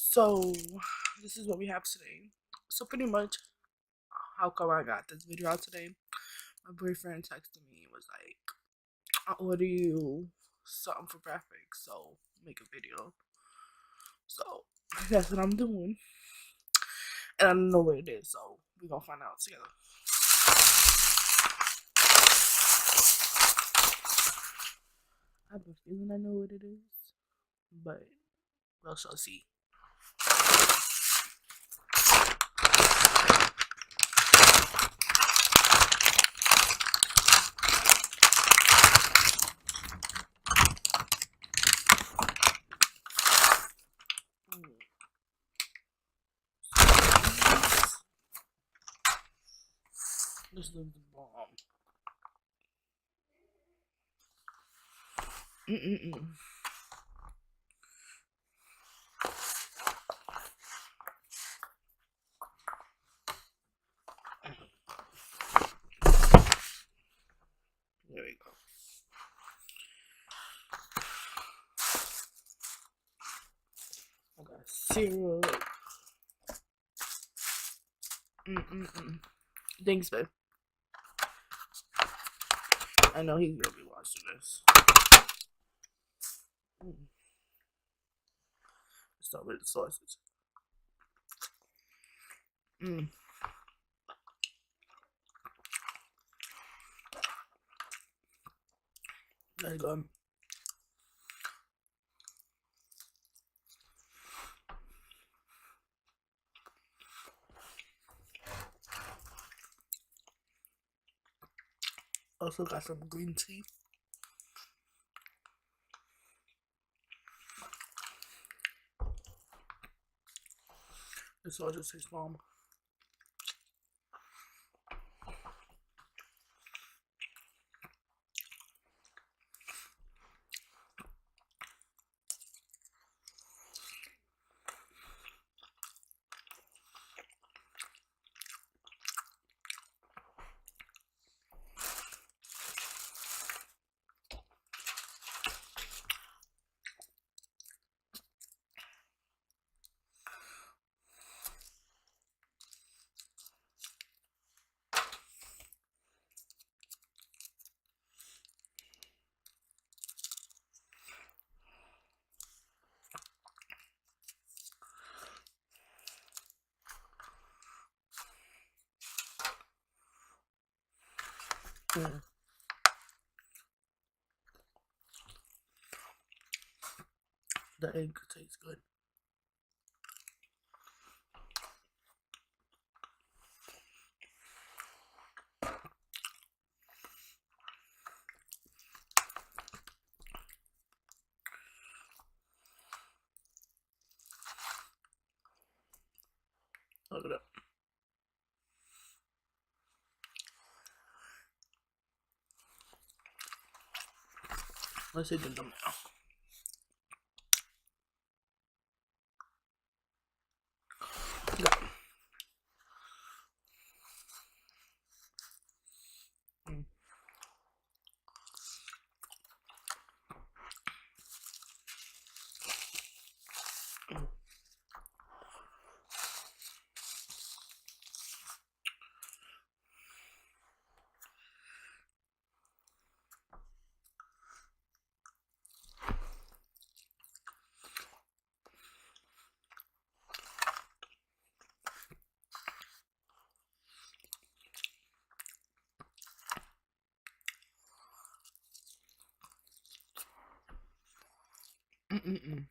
So this is what we have today. So pretty much, how come I got this video out today? My boyfriend texted me and was like, "I order you something for breakfast, so make a video." So that's what I'm doing, and I don't know what it is, so we gonna find out together. I have a feeling I know what it is, but we'll shall see. This looks bomb. Mm-mm-mm. There we go. I got syrup. Mm-mm-mm. Thanks, babe. I know he's gonna be watching this. Start with the sausage. There you go. Also got some green tea. The sausage tastes bomb. The egg tastes good. Look it up. Let's hit the thumbnail. Go. Mm-mm-mm.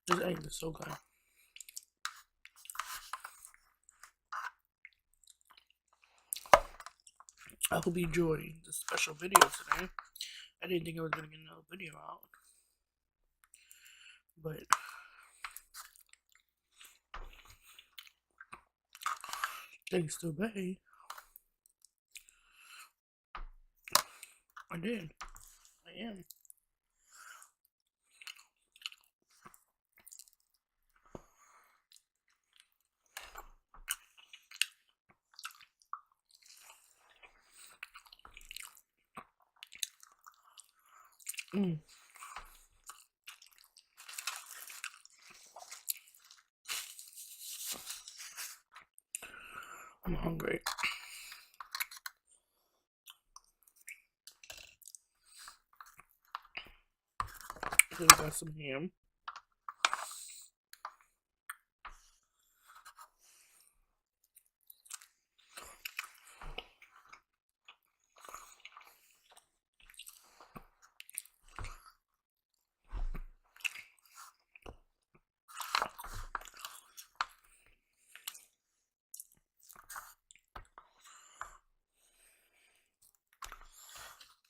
This egg is so good. I hope you enjoyed this special video today. I didn't think I was gonna get another video out, but Thanks to Bay. I did. I am. Mm. I'm hungry. So we got some ham.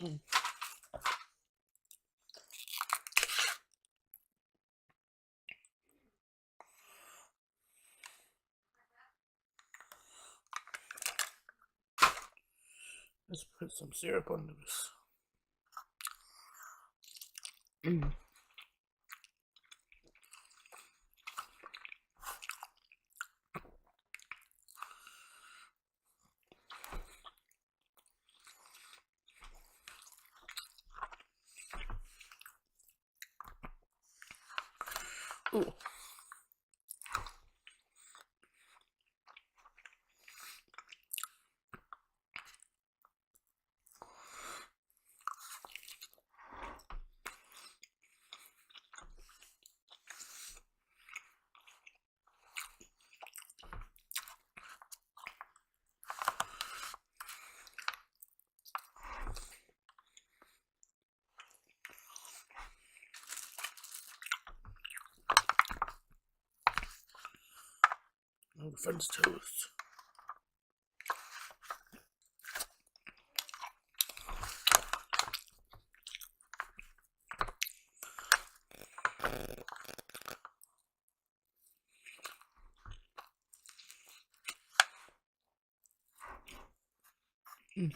Mm. Let's put some syrup on this. Mm. Ooh. Oh, the French toast. Mm.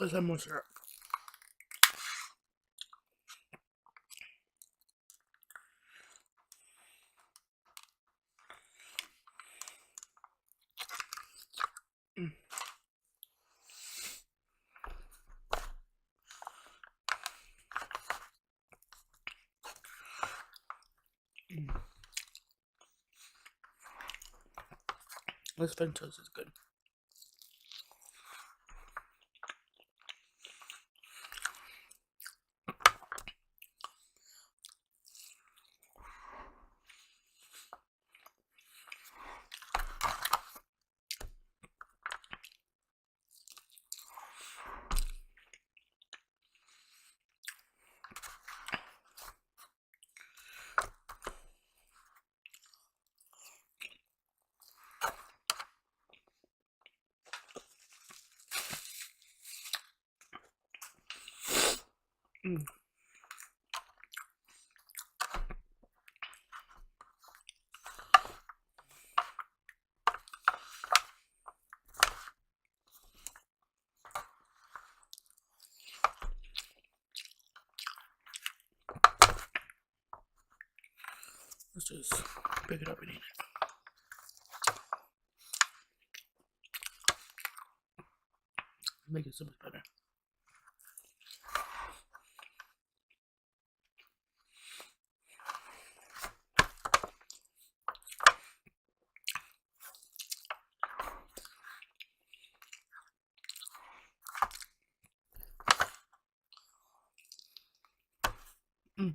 Let's have more syrup. Mm. Mm. This French toast is good. Mm. Let's just pick it up and eat it. Make it so much better. Mm.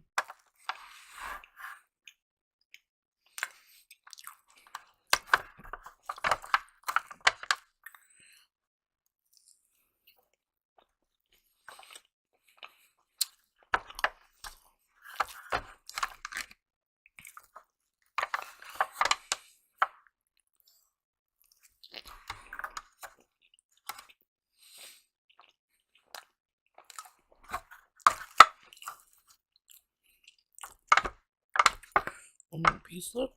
Peace look.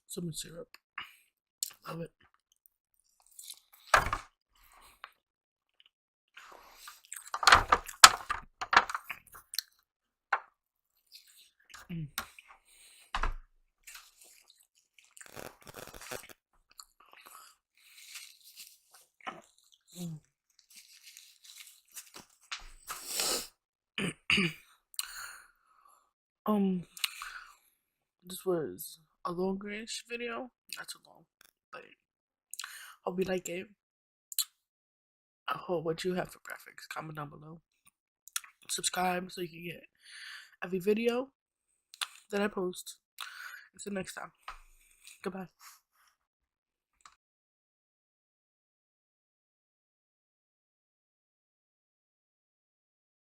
Some syrup. Love it. Mm. Mm. um, this was a longish video. Not too long, but hope you like it. I hope what you have for breakfast. Comment down below. Subscribe so you can get every video that I post. Until next time. Goodbye.